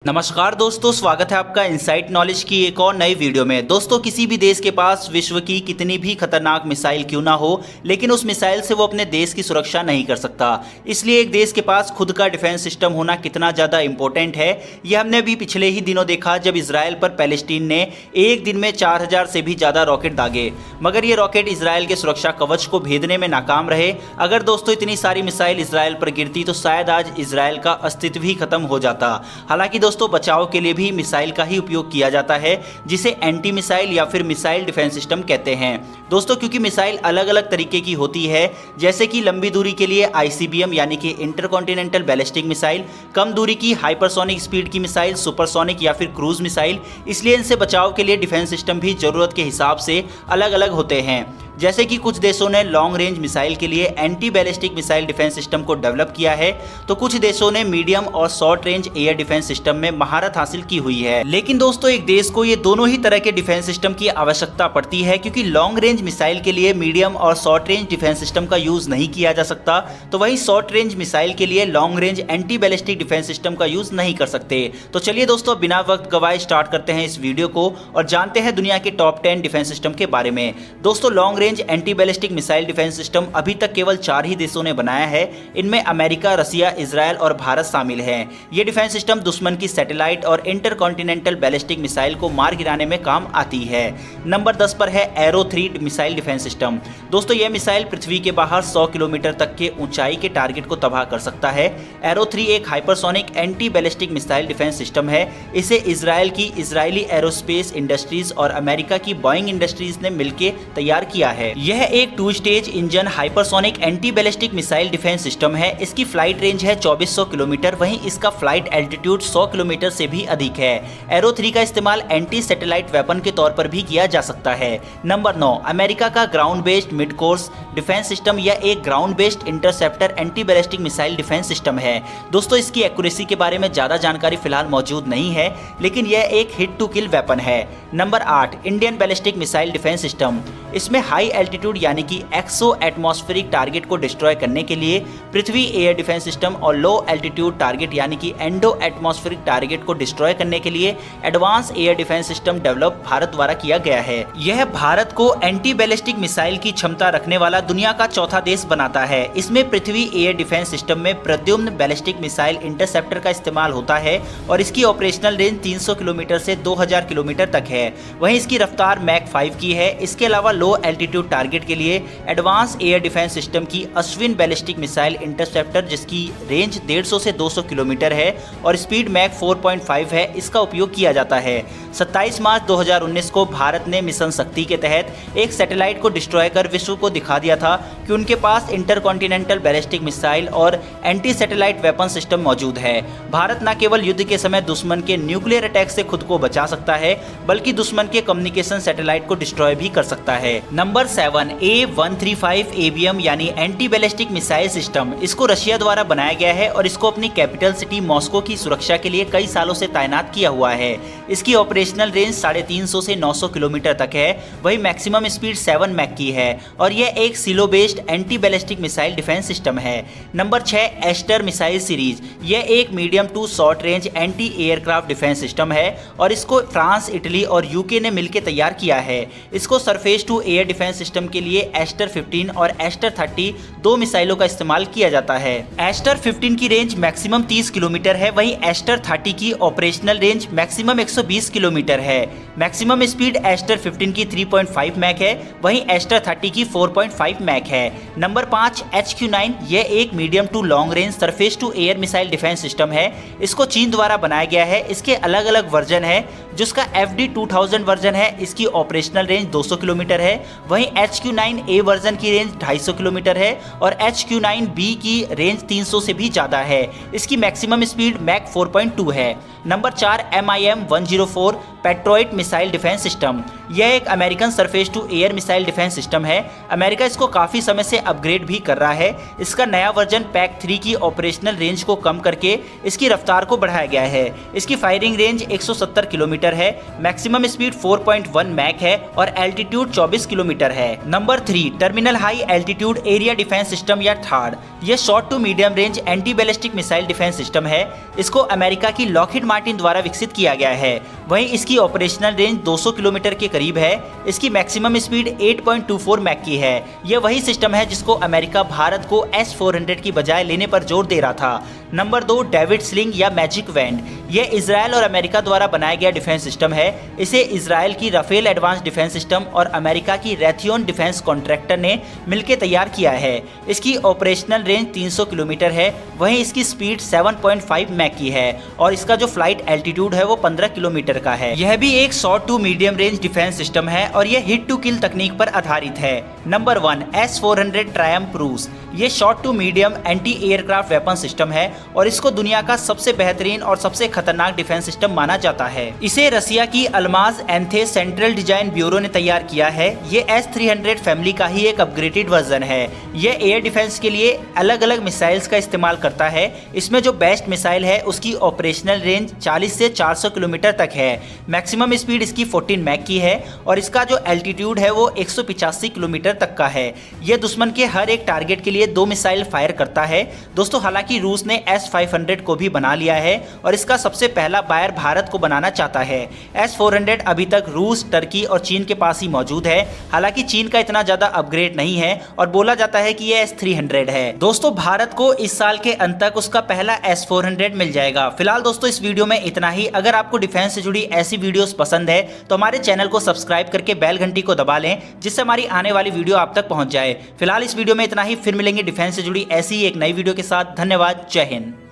नमस्कार दोस्तों, स्वागत है आपका इनसाइट नॉलेज की एक और नई वीडियो में। दोस्तों, किसी भी देश के पास विश्व की कितनी भी खतरनाक मिसाइल क्यों ना हो, लेकिन उस मिसाइल से वो अपने देश की सुरक्षा नहीं कर सकता। इसलिए एक देश के पास खुद का डिफेंस सिस्टम होना कितना ज़्यादा इंपॉर्टेंट है, ये हमने अभी पिछले ही दिनों देखा जब इसराइल पर पैलेस्टीन ने एक दिन में 4000 से भी ज़्यादा रॉकेट दागे, मगर ये रॉकेट इसराइल के सुरक्षा कवच को भेदने में नाकाम रहे। अगर दोस्तों इतनी सारी मिसाइल इसराइल पर गिरती तो शायद आज इसराइल का अस्तित्व ही खत्म हो जाता। हालांकि दोस्तों बचाव के लिए भी मिसाइल का ही उपयोग किया जाता है, जिसे एंटी मिसाइल या फिर मिसाइल डिफेंस सिस्टम कहते हैं दोस्तों, क्योंकि मिसाइल अलग अलग तरीके की होती है। जैसे कि लंबी दूरी के लिए आईसीबीएम यानी कि इंटरकॉन्टिनेंटल बैलिस्टिक मिसाइल, कम दूरी की हाइपरसोनिक स्पीड की मिसाइल, सुपरसोनिक या फिर क्रूज मिसाइल। इसलिए इनसे बचाव के लिए डिफेंस सिस्टम भी जरूरत के हिसाब से अलग अलग होते हैं। जैसे कि कुछ देशों ने लॉन्ग रेंज मिसाइल के लिए anti ballistic missile defence system को डेवलप किया है, तो कुछ देशों ने मीडियम और short range air defence system में महारत हासिल की हुई है। लेकिन दोस्तों एक देश को ये दोनों ही तरह के डिफेंस सिस्टम की आवश्यकता पड़ती है, क्योंकि लॉन्ग रेंज मिसाइल के लिए मीडियम और शॉर्ट रेंज डिफेंस सिस्टम का यूज नहीं किया जा सकता, तो वहीं शॉर्ट रेंज मिसाइल के लिए long range anti ballistic defence system का यूज नहीं कर सकते। तो चलिए दोस्तों बिना वक्त गवाए स्टार्ट करते हैं इस वीडियो को और जानते हैं दुनिया के टॉप 10 डिफेंस सिस्टम के बारे में। दोस्तों long range anti ballistic missile defence system अभी तक केवल 4 ही देशों ने बनाया है। इनमें अमेरिका, रसिया, इजराइल और भारत शामिल हैं। ये डिफेंस सिस्टम दुश्मन की सैटेलाइट और इंटरकॉन्टिनेंटल बैलिस्टिक मिसाइल को मार गिराने में काम आती है। नंबर 10 पर है एरो 3 मिसाइल डिफेंस सिस्टम। दोस्तों यह मिसाइल पृथ्वी के बाहर 100 किलोमीटर तक के ऊंचाई के टारगेट को तबाह कर सकता है। एरो 3 एक hypersonic anti ballistic missile defence system है। इसे इजराइल की इजरायली एरोस्पेस इंडस्ट्रीज और अमेरिका की बॉइंग इंडस्ट्रीज ने मिलकर तैयार किया है। यह एक 2 stage engine hypersonic anti ballistic missile defence system है। इसकी फ्लाइट रेंज है 2400 किलोमीटर, वहीं इसका फ्लाइट एल्टीट्यूड 100 किलोमीटर से भी अधिक है। एरो 3 का इस्तेमाल एंटी सैटेलाइट वेपन के तौर पर भी किया जा सकता है। नंबर 9 अमेरिका का ground based mid course defence system. यह एक ground based interceptor anti ballistic missile defence system है। दोस्तों इसकी एक्यूरेसी के बारे में ज्यादा जानकारी फिलहाल मौजूद नहीं है, लेकिन यह एक हिट टू किल वेपन है। Number 8 Indian ballistic missile defence system. इसमें हाई एल्टीट्यूड यानी कि एक्सो एटमॉस्फेरिक टारगेट को डिस्ट्रॉय करने के लिए पृथ्वी एयर डिफेंस सिस्टम और लो एल्टीट्यूड टारगेट यानी कि एंडो एटमॉस्फेरिक टारगेट को डिस्ट्रॉय करने के लिए advance air defence system develop Bharat द्वारा किया गया है। यह भारत को एंटी बैलिस्टिक मिसाइल की क्षमता रखने वाला दुनिया का चौथा देश बनाता है। इसमें पृथ्वी एयर डिफेंस सिस्टम में प्रद्युम्न बैलिस्टिक मिसाइल इंटरसेप्टर का इस्तेमाल होता है और इसकी ऑपरेशनल रेंज 300 किलोमीटर से 2000 किलोमीटर तक है। वहीं इसकी रफ्तार मैक 5 की है। इसके अलावा लो एल्टीट्यूड टारगेट के लिए एडवांस एयर डिफेंस सिस्टम की अश्विन बैलिस्टिक मिसाइल इंटरसेप्टर, जिसकी रेंज 150 से 200 किलोमीटर है और स्पीड मैक 4.5 है, इसका उपयोग किया जाता है। 27 मार्च 2019 को भारत ने मिशन शक्ति के तहत एक सैटेलाइट को डिस्ट्रॉय कर विश्व को दिखा दिया था कि उनके पास इंटरकॉन्टिनेंटल बैलिस्टिक मिसाइल और एंटी सैटेलाइट वेपन सिस्टम मौजूद है। भारत न केवल युद्ध के समय दुश्मन के न्यूक्लियर अटैक से खुद को बचा सकता है, बल्कि दुश्मन के कम्युनिकेशन सैटेलाइट को डिस्ट्रॉय भी कर सकता है। नंबर 7 A135 ABM यानी एंटी बैलिस्टिक मिसाइल सिस्टम। इसको रशिया द्वारा बनाया गया है और इसको अपनी कैपिटल सिटी मॉस्को की सुरक्षा के लिए कई सालों से तैनात किया हुआ है। इसकी ऑपरेशनल रेंज 350 से 900 किलोमीटर तक है। वही मैक्सिमम स्पीड 7 मैक की है और यह एक silo based anti ballistic missile defence system है। Number 6 Aster missile series. यह एक medium to short range anti aircraft defence system है और इसको फ्रांस, इटली और यूके ने मिलकर तैयार किया है। इसको surface to air defence system के लिए एस्टर 15 और एस्टर 30 दो मिसाइलों का इस्तेमाल किया जाता है। एस्टर 15 की रेंज मैक्सिमम 30 किलोमीटर है, वहीं एस्टर 30 की ऑपरेशनल रेंज मैक्सिमम 120 किलोमीटर है। मैक्सिमम स्पीड एस्टर 15 की 3.5 मैक है, वहीं एस्टर 30 की 4.5 मैक है। Number 5 HQ9। यह एक medium to long range surface to air missile defence system है। इसको चीन द्वारा बनाया गया है। इसके अलग अलग वर्जन है, जिसका FD-2000 वर्जन है। इसकी ऑपरेशनल रेंज 200 किलोमीटर है, वहीं HQ9A वर्जन की रेंज 250 किलोमीटर है और HQ9B की रेंज 300 से भी ज़्यादा है। इसकी मैक्सिमम स्पीड मैक 4.2 है। Number 4 MIM-104 Patriot missile defence system. यह एक American surface to air missile defence system है। अमेरिका इसको काफ़ी समय से अपग्रेड भी कर रहा है। इसका नया वर्जन PAC-3 की ऑपरेशनल रेंज को कम करके इसकी रफ्तार को बढ़ाया गया है। इसकी फायरिंग रेंज 170 किलोमीटर है, मैक्सिमम स्पीड 4.1 मैक है और एल्टीट्यूड 24 किलोमीटर है। Number 3, terminal high altitude area defence system या THAAD। यह short to medium range anti ballistic missile defence system है। इसको अमेरिका की लॉकहीड मार्टिन द्वारा विकसित किया गया है। वहीं इसकी ऑपरेशनल रेंज 200 किलोमीटर के करीब है। इसकी मैक्सिमम स्पीड 8.24 मैक की है। यह वही सिस्टम है जिसको अमेरिका भारत को S-400 की बजाय लेने पर जोर दे रहा था। नंबर 2, डेविड स्लिंग या मैजिक वैंड। यह इजराइल और अमेरिका द्वारा बनाया गया डिफेंस सिस्टम है। इसे इजराइल की राफेल एडवांस डिफेंस सिस्टम और अमेरिका की रैथियोन डिफेंस कॉन्ट्रैक्टर ने मिलकर तैयार किया है। इसकी ऑपरेशनल रेंज 300 किलोमीटर है। वहीं इसकी स्पीड 7.5 मैक की है और इसका जो फ्लाइट एल्टीट्यूड है वो 15 किलोमीटर का है। यह भी एक short to medium range defence system है और यह हिट टू किल तकनीक पर आधारित है। नंबर 1, S-400 ट्रायम्फ रूस। ये short to medium anti aircraft weapon system है और इसको दुनिया का सबसे बेहतरीन और सबसे खतरनाक डिफेंस सिस्टम माना जाता है। इसे रसिया की अल्माज एंथेस सेंट्रल डिजाइन ब्यूरो ने तैयार किया है। ये S-300 फैमिली का ही एक अपग्रेडेड वर्जन है। यह एयर डिफेंस के लिए अलग अलग मिसाइल्स का इस्तेमाल करता है। इसमें जो बेस्ट मिसाइल है उसकी ऑपरेशनल रेंज 40 से 400 किलोमीटर तक है। मैक्सिमम स्पीड इसकी 14 मैक की है और इसका जो एल्टीट्यूड है वो 185 किलोमीटर तक का है। यह दुश्मन के हर एक टारगेट के लिए 2 मिसाइल फायर करता है। दोस्तों हालांकि रूस ने S-500 को भी बना लिया है और इसका सबसे पहला बायर भारत को बनाना चाहता है। S-400 अभी तक रूस, टर्की और चीन के पास ही मौजूद है। हालांकि चीन का इतना ज्यादा अपग्रेड नहीं है और बोला जाता है कि यह S-300 है। दोस्तों भारत को इस साल के अंत तक उसका पहला S-400 मिल जाएगा। फिलहाल दोस्तों इस वीडियो में इतना ही। अगर आपको डिफेंस से जुड़ी ऐसी वीडियोस पसंद है तो हमारे चैनल को सब्सक्राइब करके बेल घंटी को दबा लें जिससे हमारी आने वाली वीडियो आप तक पहुंच जाए। फिलहाल इस वीडियो में इतना ही। फिर मिलेंगे डिफेंस से जुड़ी ऐसी ही एक नई वीडियो के साथ। धन्यवाद। जय हिंद।